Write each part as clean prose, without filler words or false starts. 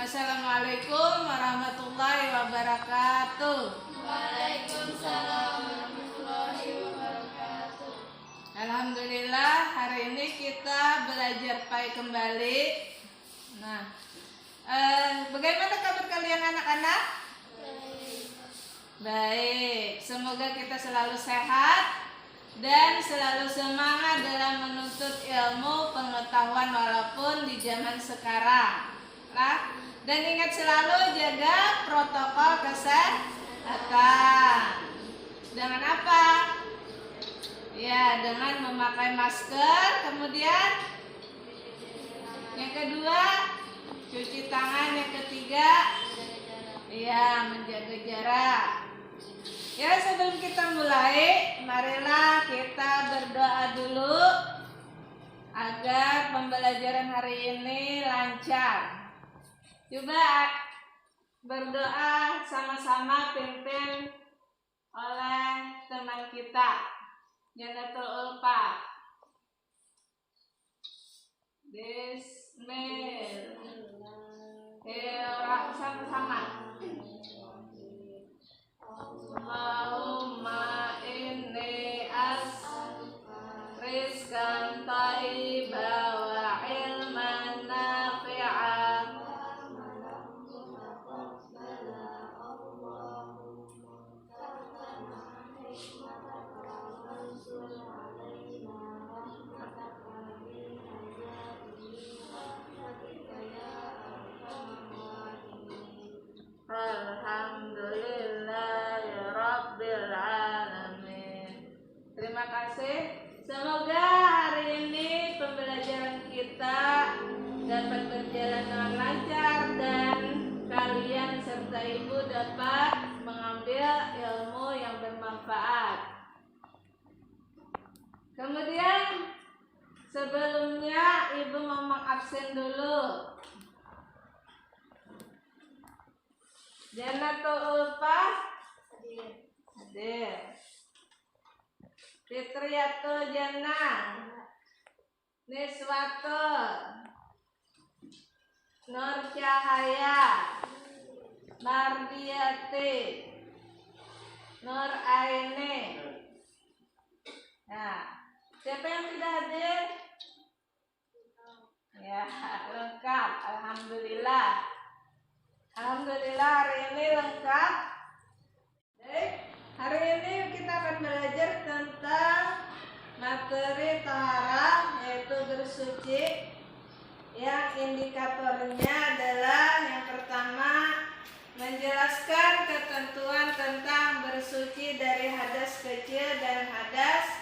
Assalamualaikum warahmatullahi wabarakatuh. Waalaikumsalam warahmatullahi wabarakatuh. Alhamdulillah, hari ini kita belajar PAI kembali. Nah, bagaimana kabar kalian anak-anak? Baik, semoga kita selalu sehat dan selalu semangat dalam menuntut ilmu pengetahuan walaupun di zaman sekarang. Nah, dan ingat selalu jaga protokol kesehatan. Dengan apa? Ya, dengan memakai masker. Kemudian yang kedua, cuci tangan. Yang ketiga, ya, menjaga jarak. Ya, sebelum kita mulai, marilah kita berdoa dulu agar pembelajaran hari ini lancar. Coba berdoa sama-sama pimpin oleh teman kita, Janatul Ulfa. Bismillahirrahmanirrahim. Sama-sama. Allahumma inni as'aluka rizqan thayyiban wa ilman nafi'an. Alhamdulillahirabbil alamin. Terima kasih. Semoga hari ini pembelajaran kita dapat berjalan dengan lancar dan kalian serta ibu dapat mengambil ilmu yang bermanfaat. Kemudian sebelumnya ibu mau mengabsen dulu. Janatul Ulfa hadir. Fitriyatul Jannah, Niswatul, Nur Cahaya, Mardiyati, Nur Aini. Nah, siapa yang tidak hadir? Ya, lengkap. Alhamdulillah. Alhamdulillah hari ini lengkap. Baik, hari ini kita akan belajar tentang materi taharah, yaitu bersuci. Yang indikatornya adalah yang pertama menjelaskan ketentuan tentang bersuci dari hadas kecil dan hadas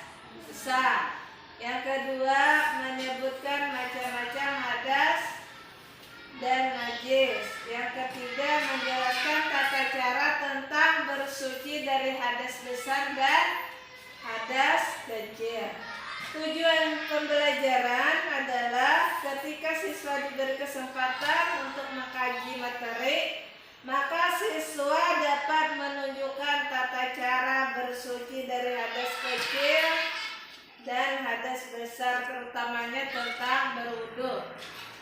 besar. Yang kedua menyebutkan macam-macam hadas dan najis. Yang ketiga menjelaskan tata cara tentang bersuci dari hadas besar dan hadas kecil. Tujuan pembelajaran adalah ketika siswa diberi kesempatan untuk mengkaji materi, maka siswa dapat menunjukkan tata cara bersuci dari hadas kecil dan hadas besar, terutamanya tentang berwudu.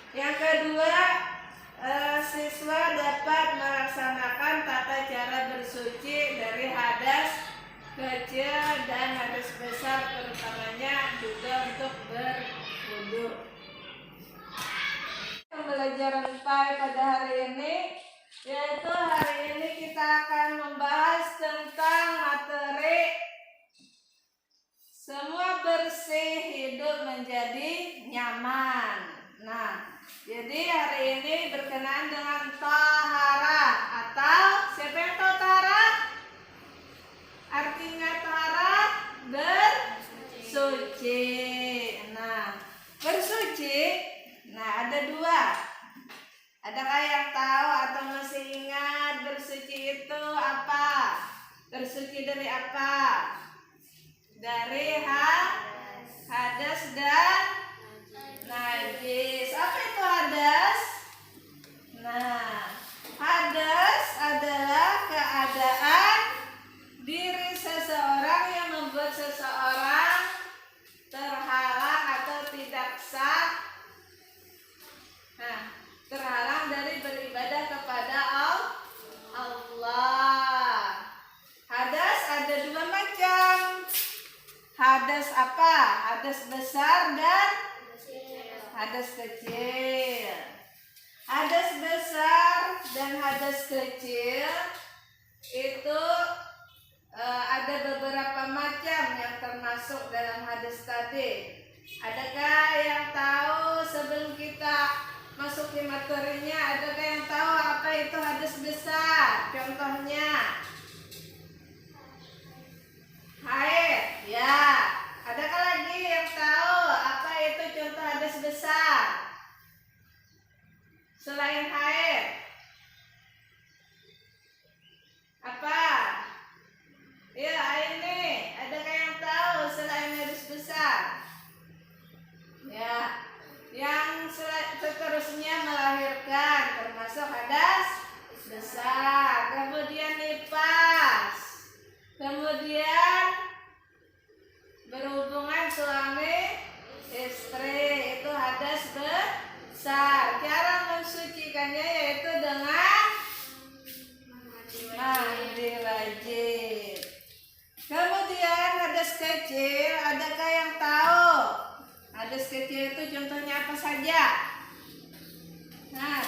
Yang kedua, siswa dapat melaksanakan tata cara bersuci dari hadas kecil dan hadas besar, terutamanya juga untuk berwudu. Pembelajaran PAI pada hari ini, yaitu hari ini kita akan membahas tentang materi semua bersih hidup menjadi nyaman. Nah, jadi hari ini berkenaan dengan taharah, atau siapa yang tahu taharah? Artinya taharah bersuci. Nah, bersuci, nah ada dua. Adakah yang tahu atau masih ingat bersuci itu apa? Bersuci dari apa? Dari hadas dan najis. Apa itu hadas? Nah, hadas adalah keadaan diri seseorang yang membuat seseorang terhalang atau tidak sah. Nah, terhalang dari beribadah hadas kecil. Hadas besar dan hadas kecil itu ada beberapa macam yang termasuk dalam hadas tadi. Adakah yang tahu sebelum kita masuk ke materinya, adakah yang tahu apa itu hadas besar? Contohnya haid, ya. Adakah lagi yang tahu apa itu contoh hadas besar selain haid? Apa? Ya, ini. Adakah yang tahu selain hadas besar? Ya, yang seterusnya melahirkan termasuk hadas besar. Kemudian nifas. Kemudian berhubungan suami istri, itu hadas besar. Cara mensucikannya yaitu dengan mandi wajib. Kemudian hadas kecil, adakah yang tahu? Hadas kecil itu contohnya apa saja? Nah,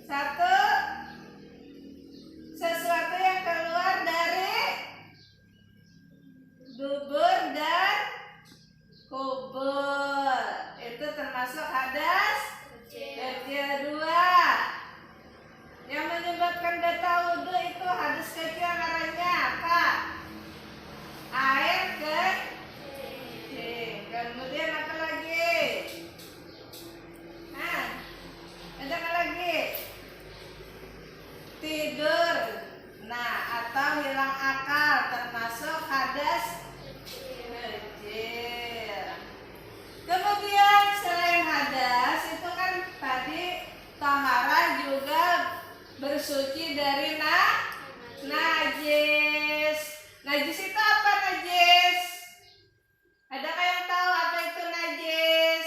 satu, sesuatu yang keluar dari dubur dan kubur, itu termasuk hadas kecil. Dua, yang menyebabkan batal wudhu itu hadas kecil namanya apa? Air kencing. Kemudian apa lagi? Nah, ada apa lagi? Tidur. Nah, atau hilang akal termasuk hadas kecil. Kemudian selain hadas itu kan tadi taharah juga bersuci dari najis. Najis itu apa najis? Adakah yang tahu apa itu najis?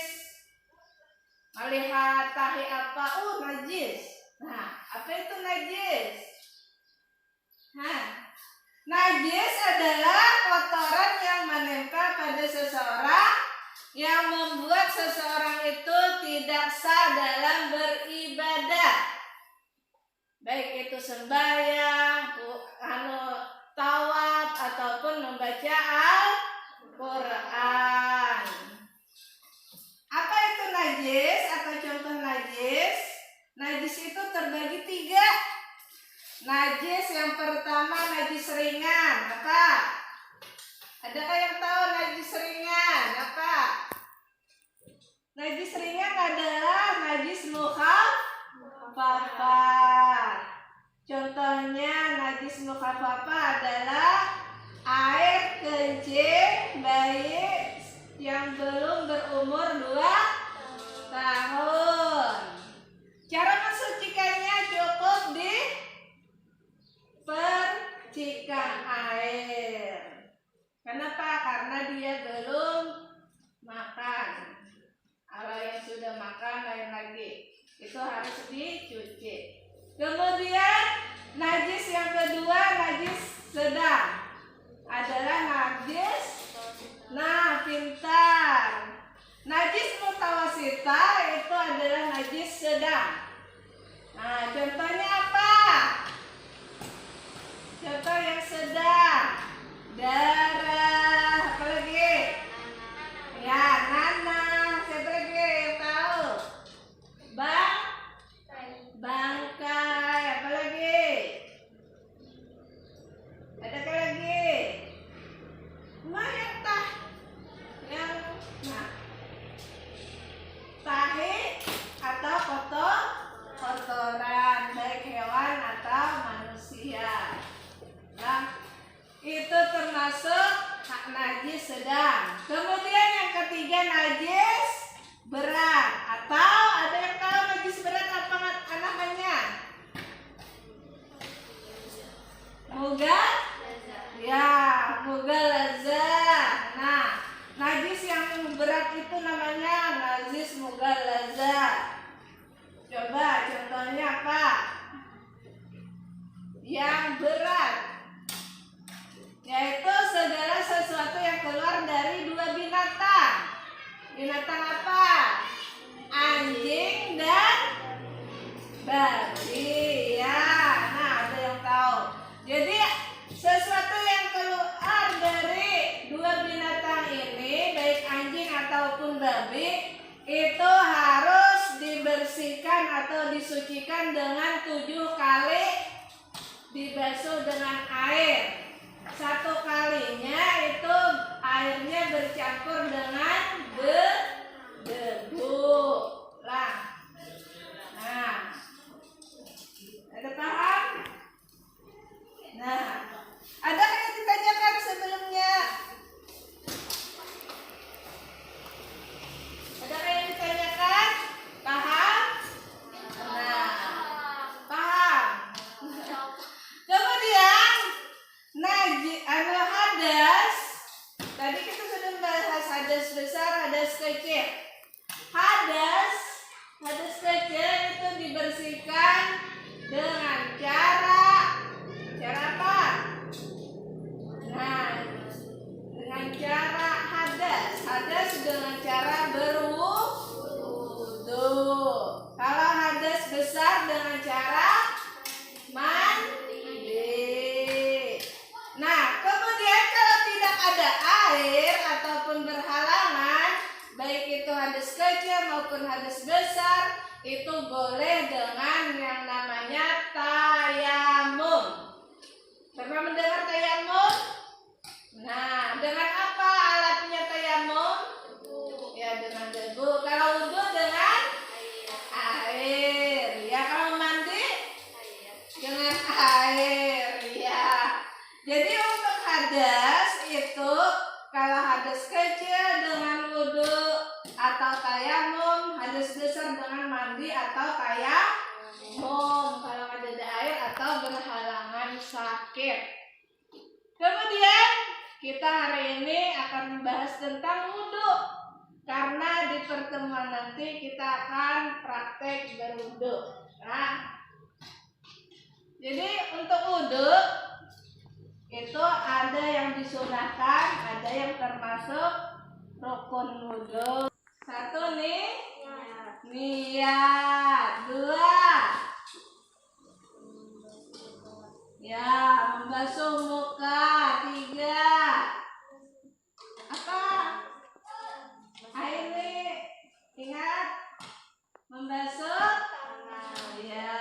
Melihat tahi apa? Najis. Nah, apa itu najis? Najis adalah kotoran yang menempel pada seseorang yang membuat seseorang itu tidak sah dalam beribadah. Baik itu sembahyang, tawaf ataupun membaca Al-Quran. Apa itu najis atau contoh najis? Najis itu terbagi 3. Najis yang pertama najis ringan. Apa? Adakah yang tahu najis ringan? Apa? Najis ringan adalah najis mukhafafah. Contohnya najis mukhafafah adalah air kencing bayi yang belum berumur 2 tahun. Cara mensucikannya cukup dipercikan air. Kenapa? Karena dia belum makan. Kalau yang sudah makan lain lagi, itu harus dicuci. Kemudian najis yang kedua, najis sedang, adalah najis pintar. Najis mutawasita itu adalah najis sedang. Nah, contohnya apa? Contoh yang sedang, darah, apa lagi? Ya, nanah. Siapa lagi yang tahu? Bangkai, apa lagi? Adakah lagi? Yang tahi atau kotoran baik hewan atau manusia. Nah, itu termasuk najis sedang. Kemudian yang ketiga najis berat. Atau ada yang tahu najis berat apa namanya? Mughalazah. Nah, najis yang berat itu namanya najis mughalazah. Coba contohnya apa? Yang berat, yaitu segala sesuatu yang keluar dari 2 binatang. Binatang apa? babi ya. Nah, ada yang tahu. Jadi sesuatu yang keluar dari dua binatang ini, baik anjing ataupun babi, itu harus dibersihkan atau disucikan dengan 7 kali dibasuh dengan air. Satu kalinya itu airnya bercampur dengan debu. Lah. Nah. Ada paham? Nah, ada yang ditanyakan sebelumnya? Ada yang ditanyakan? Paham? Nah, paham. Kemudian hadas. Tadi kita sudah bahas hadas besar, hadas kecil. Hadas kecil itu dibersihkan dengan cara apa? Nah, dengan cara hadas dengan cara berwudu. Kalau hadas besar dengan cara mandi. Nah, kemudian kalau tidak ada air ataupun berhalangan, baik itu hadas kecil maupun hadas besar, itu boleh dengan yang namanya tayamum. Pernah mendengar tayamum? Nah, dengan apa alatnya tayamum? Ya, dengan debu. Kalau wudhu dengan air. Ya, kalau mandi dengan air. Ya. Jadi untuk hadas itu, kalau hadas kecil dengan wudhu atau tayamum, hadas besar dengan mandi atau tayamum kalau ada air atau berhalangan sakit. Kemudian kita hari ini akan membahas tentang wudhu, karena di pertemuan nanti kita akan praktek berwudhu. Nah, jadi untuk wudhu itu ada yang disunahkan, ada yang termasuk rukun wudhu. 1 nih, niat. 2, ya, membasuh muka. 3, apa? Ini ingat, membasuh ya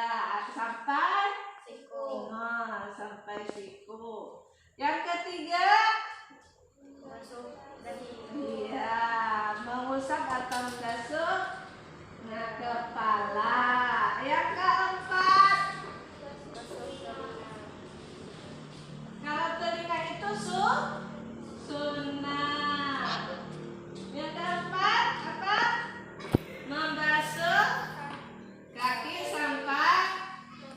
sampai siku. Nah, sampai siku. Yang ketiga, iya, mengusap atau membasuh kepala. Yang keempat, kalau telinga itu sunnah. Yang keempat apa? Membasuh kaki sampai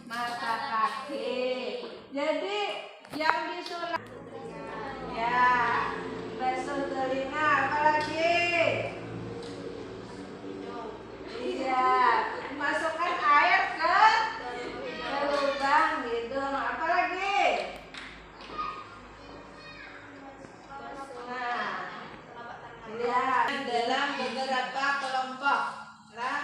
mata kaki. Jadi yang disunah ya basuh telinga, apalagi iya, masukkan air ke lubang hidung, apalagi nah ya, dalam beberapa kelompok. Nah,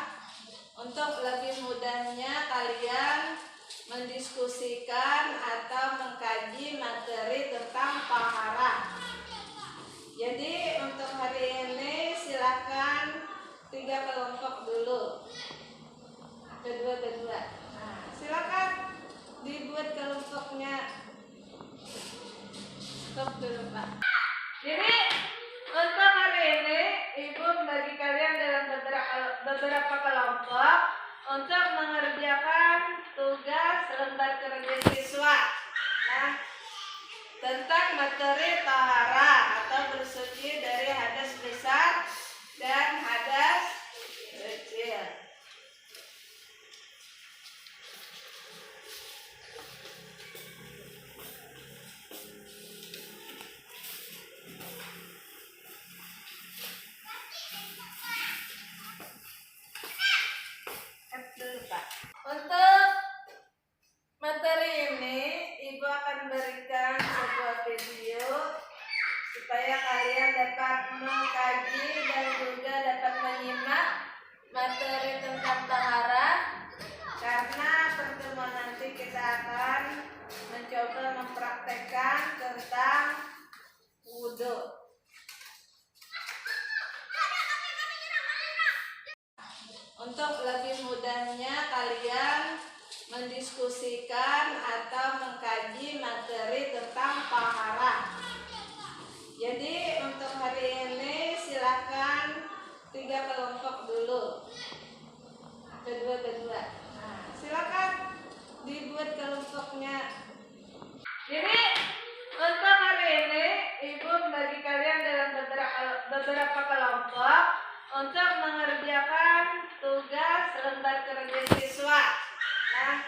untuk lebih mudahnya kalian mendiskusikan atau mengkaji materi tentang taharah. Jadi untuk hari ini silakan 3 kelompok dulu. Kedua. Nah, silakan dibuat kelompoknya. Stop dulu, Pak. Jadi untuk hari ini Ibu membagi kalian dalam beberapa kelompok untuk mengerjakan tugas lembar kerja siswa. Nah, tentang materi taharah atau bersuci dari hadas besar dan hadas kecil. Untuk materi ini Ibu akan berikan sebuah video supaya kalian dapat mengkaji dan juga dapat menyimak materi tentang taharah, karena kalian mendiskusikan atau mengkaji materi tentang tahara. Jadi untuk hari ini silakan 3 kelompok dulu. Kedua. Nah, silakan dibuat kelompoknya. Jadi untuk hari ini Ibu membagi kalian dalam beberapa kelompok untuk mengerjakan tugas lembar kerja siswa. Nah,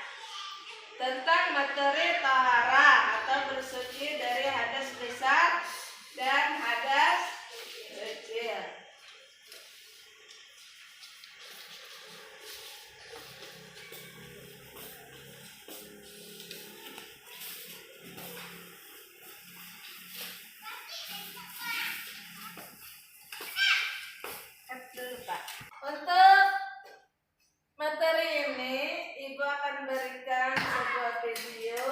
tentang materi tahara atau bersuci dari hadas besar dan hadas kecil. Untuk materi ini, Ibu akan berikan sebuah video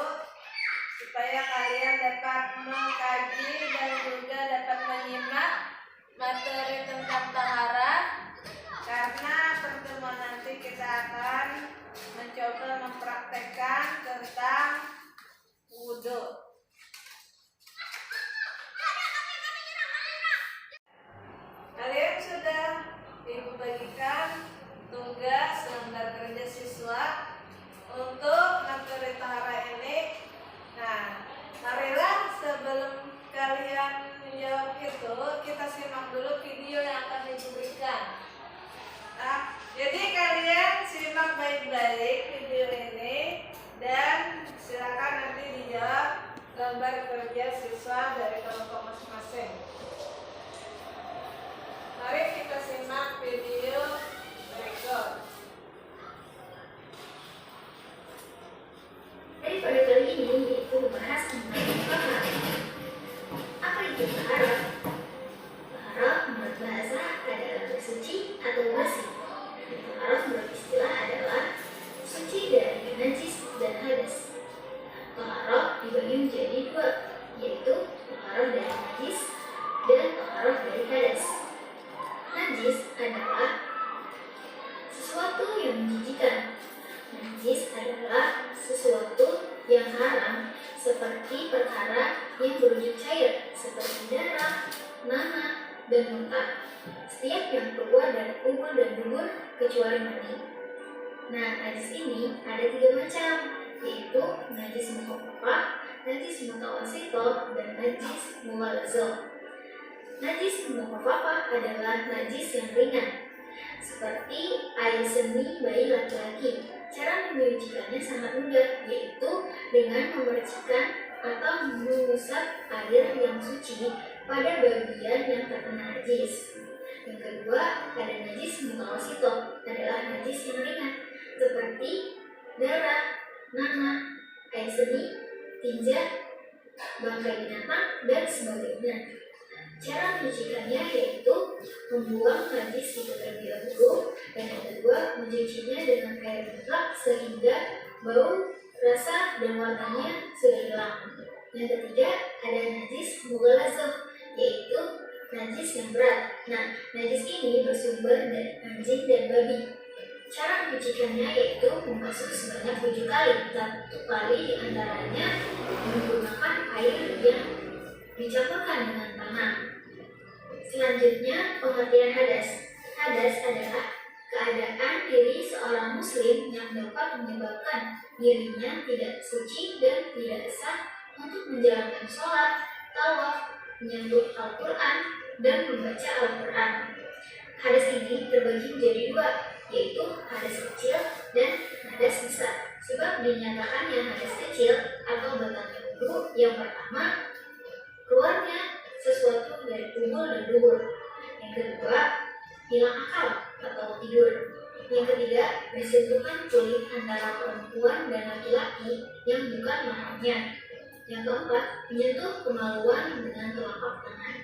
supaya kalian dapat mengkaji dan juga dapat menyimak materi tentang tahara. Karena pertemuan nanti kita akan mencoba mempraktekkan tentang wudhu. Kalian sudah Ibu bagikan tugas lembar kerja siswa untuk materi tahara ini. Nah, marilah sebelum kalian menjawab itu, kita simak dulu video yang akan diberikan. Nah, jadi kalian simak baik-baik video ini dan silakan nanti dijawab lembar kerja siswa dari kelompok masing-masing. Mari kita simak video berikut. Pada kali ini yaitu membahas tentang tahara. Apa itu tahara? Tahara menurut bahasa adalah bersuci atau bersih. Tahara menurut istilah adalah suci dari najis dan hadas. Tahara dibagi menjadi 2, yaitu tahara dari najis dan tahara dari hadas. Najis adalah sesuatu yang menjijikan. Najis adalah sesuatu yang haram, seperti perkara yang berwujud cair, seperti darah, nanah, dan muntah. Setiap yang keluar dari kubur dan dubur kecuali mani. Nah, najis ini ada 3 macam, yaitu najis mukhaffafah, najis mutawasithah, dan najis mughallazah. Najis mukhaffafah adalah najis yang ringan, seperti air seni bayi laki-laki. Cara menyucikannya sangat mudah, yaitu dengan memercikkan atau mengusap air yang suci pada bagian yang terkena najis. Yang kedua, ada najis mutawasithah, adalah najis yang ringan, seperti darah, nanah, air seni, tinja, bangkai binatang, dan sebagainya. Cara menyucikannya yaitu membuang najis itu terlebih dahulu, dan yang kedua mencucinya dengan air mutlak sehingga bau, rasa, dan warnanya sudah hilang. Yang ketiga ada najis mughallazah, yaitu najis yang berat. Nah, najis ini bersumber dari anjing dan babi. Cara menyucikannya yaitu membasuh sebanyak 7 kali, 1 kali diantaranya menggunakan air yang dicampurkan dengan tanah. Selanjutnya, pengertian hadas. Hadas adalah keadaan diri seorang muslim yang dapat menyebabkan dirinya tidak suci dan tidak sah untuk menjalankan sholat, tawaf, menyentuh Al-Quran, dan membaca Al-Quran. Hadas ini terbagi menjadi 2, yaitu hadas kecil dan hadas besar. Sebab dinyatakan yang hadas kecil atau batalnya wudu yang pertama, keluarnya sesuatu dari kubur dan dubur. Yang kedua, hilang akal atau tidur. Yang ketiga, bersentuhan kulit antara perempuan dan laki-laki yang bukan mahramnya. Yang keempat, menyentuh kemaluan dengan telapak tangan.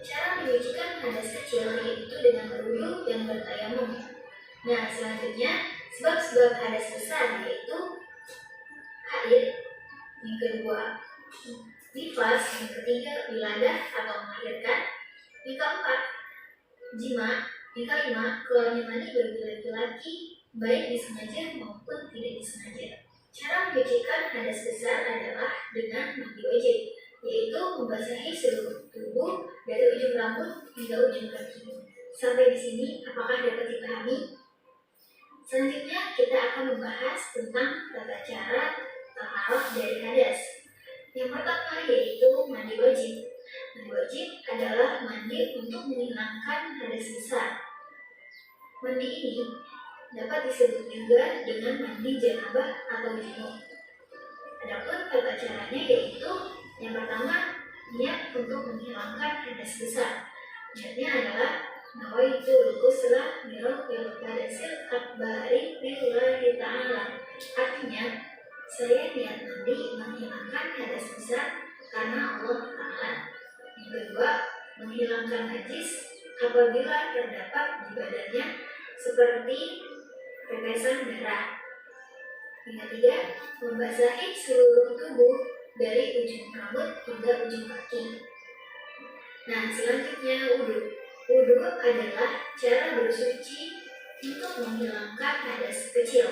Cara menyucikan hadas kecil yaitu dengan berwudu dan bertayamum. Nah, selanjutnya, sebab-sebab hadas besar yaitu haid. Yang kedua, nifas. Yang ketiga, wiladah atau melahirkan. Yang keempat, jima. Yang kelima, keluarnya mani bagi laki-laki baik disengaja maupun tidak disengaja. Cara mencucikan hadas besar adalah dengan mandi wajib, yaitu membasahi seluruh tubuh dari ujung rambut hingga ujung kaki. Sampai di sini, apakah dapat dipahami? Selanjutnya, kita akan membahas tentang tata cara taharah dari hadas. Yang pertama yaitu mandi wajib. Mandi wajib adalah mandi untuk menghilangkan hadas besar. Mandi ini dapat disebut juga dengan mandi janabah atau junub. Adapun tata caranya yaitu yang pertama, niat untuk menghilangkan hadas besar. Niatnya adalah nawaitu ghusla miraqil hadasil akbari lillahi ta'ala. Artinya, saya niat mandi menghilangkan hadas besar karena Allah Ta'ala. Yang kedua, menghilangkan najis apabila terdapat di badannya seperti tetesan darah. Yang ketiga, membasahi seluruh tubuh dari ujung rambut hingga ujung kaki. Nah, selanjutnya wudhu. Wudhu adalah cara bersuci untuk menghilangkan hadas kecil.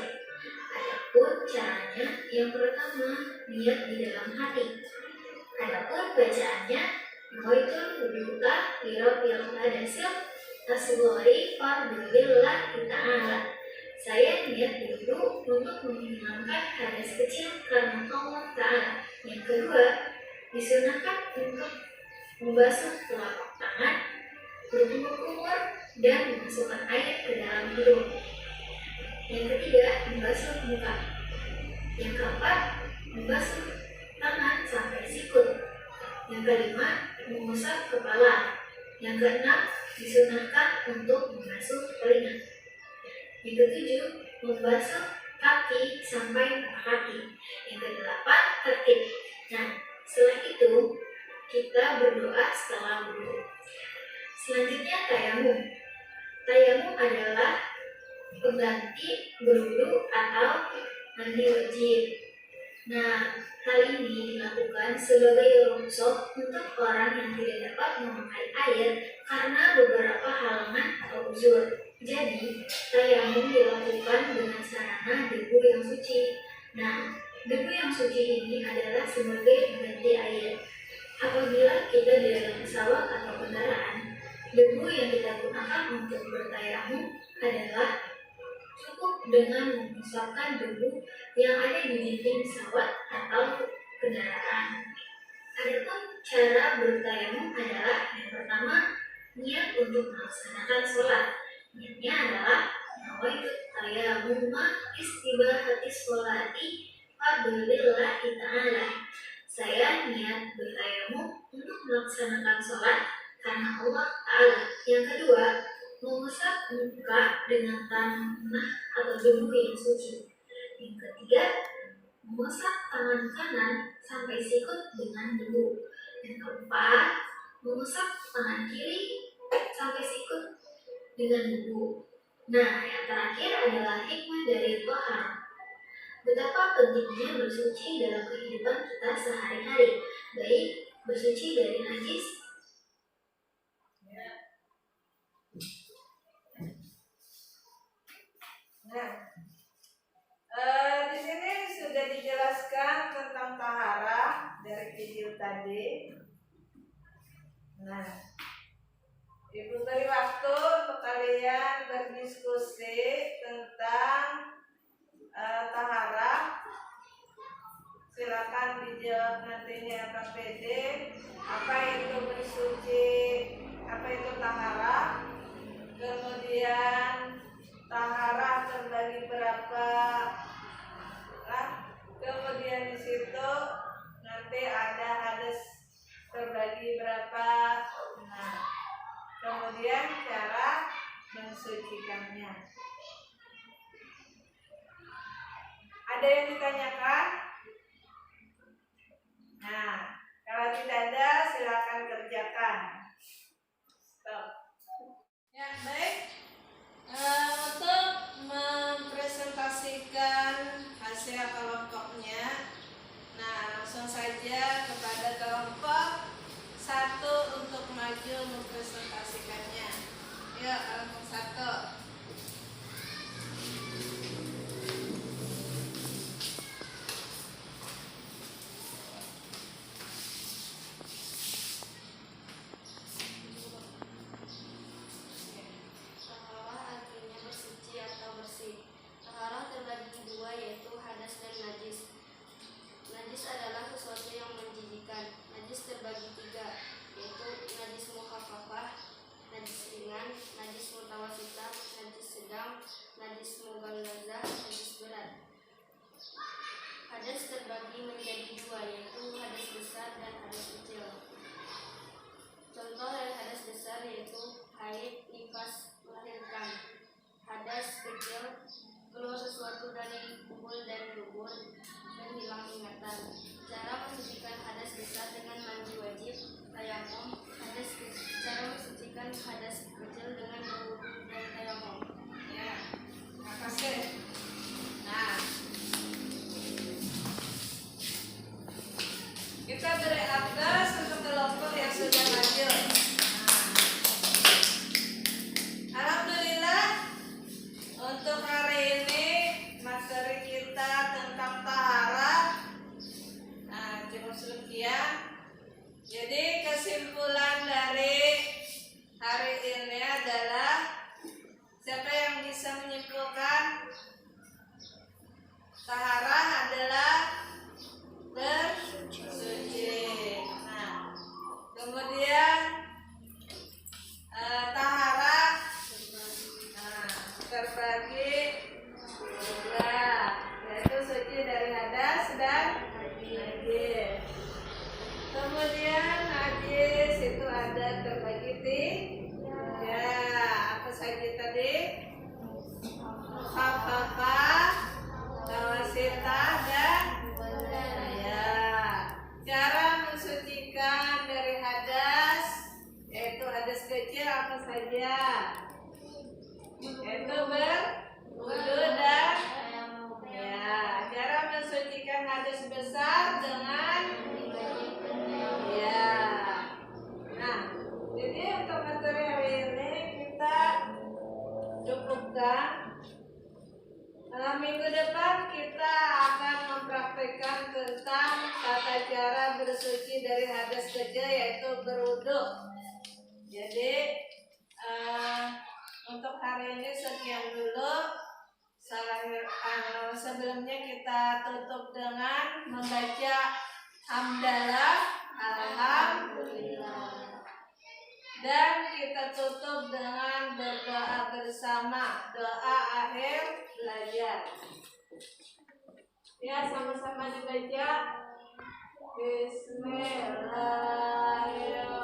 Adapun caranya, yang pertama niat di dalam hati. Adapun bacaannya, nawaitul wudhu'a lirafil hadasil asghari fardhilillahi ta'ala. Saya niat wudhu untuk menghilangkan hadas kecil karena Allah Ta'ala. Yang kedua, disunahkan untuk membasuh telapak tangan, berkumur-kumur, dan memasukkan air ke dalam hidung. Yang ketiga, membasuh muka. Yang keempat, membasuh tangan sampai sikut. Yang kelima, mengusap kepala. Yang keenam, disunahkan untuk membasuh telinga. Yang ketujuh, membasuh kaki sampai mata kaki. Yang kedelapan, tertib. Nah, setelah itu kita berdoa setelah wudhu. Selanjutnya tayamum. Tayamum adalah pengganti berwudu atau mandi wajib. Nah, hal ini dilakukan sebagai rukhsah untuk orang yang tidak dapat memakai air karena beberapa halangan atau uzur. Jadi, tayamum dilakukan dengan sarana debu yang suci. Nah, debu yang suci ini adalah sebagai pengganti air. Apabila kita di dalam pesawat atau kendaraan, debu yang kita gunakan untuk bertayamum adalah cukup dengan mengusapkan debu yang ada di dinding pesawat atau kendaraan. Adapun cara bertayamum adalah yang pertama, niat untuk melaksanakan sholat. Niatnya adalah nawaitu tayammuma istibahati sholati fardhilillahi ta'ala. Saya niat bertayamum untuk melaksanakan sholat karena Allah Ta'ala. Yang kedua, mengusap muka dengan tanah atau debu yang suci. Yang ketiga, mengusap tangan kanan sampai sikut dengan debu. Yang keempat, mengusap tangan kiri sampai sikut dengan debu. Nah, yang terakhir adalah hikmah dari taharah. Betapa pentingnya bersuci dalam kehidupan kita sehari-hari, baik bersuci dari najis. Nah, di sini sudah dijelaskan tentang taharah dari video tadi. Nah, Ibu beri waktu untuk kalian berdiskusi tentang taharah. Silakan dijawab nantinya Kak PD. Apa itu bersuci? Apa itu taharah? Kemudian taharah terbagi berapa? Nah, kemudian di situ nanti ada hadas terbagi berapa? Nah, kemudian cara mensucikannya. Ada yang ditanyakan? Nah, kalau tidak ada silakan kerjakan. Stop. Ya, baik. Untuk mempresentasikan hasil kelompoknya, nah langsung saja kepada kelompok 1 untuk maju mempresentasikannya. Yuk, kelompok 1. hadas besar dengan ya. Nah, jadi untuk materi hari ini kita cukupkan. Minggu depan kita akan mempraktekkan tentang tata cara bersuci dari hadas kecil, yaitu berwudu. Jadi untuk hari ini sekian dulu. Sebelumnya kita tutup dengan membaca hamdalah, alhamdulillah. Dan kita tutup dengan berdoa bersama, doa akhir belajar. Ya, sama-sama dibaca. Bismillahirrahmanirrahim.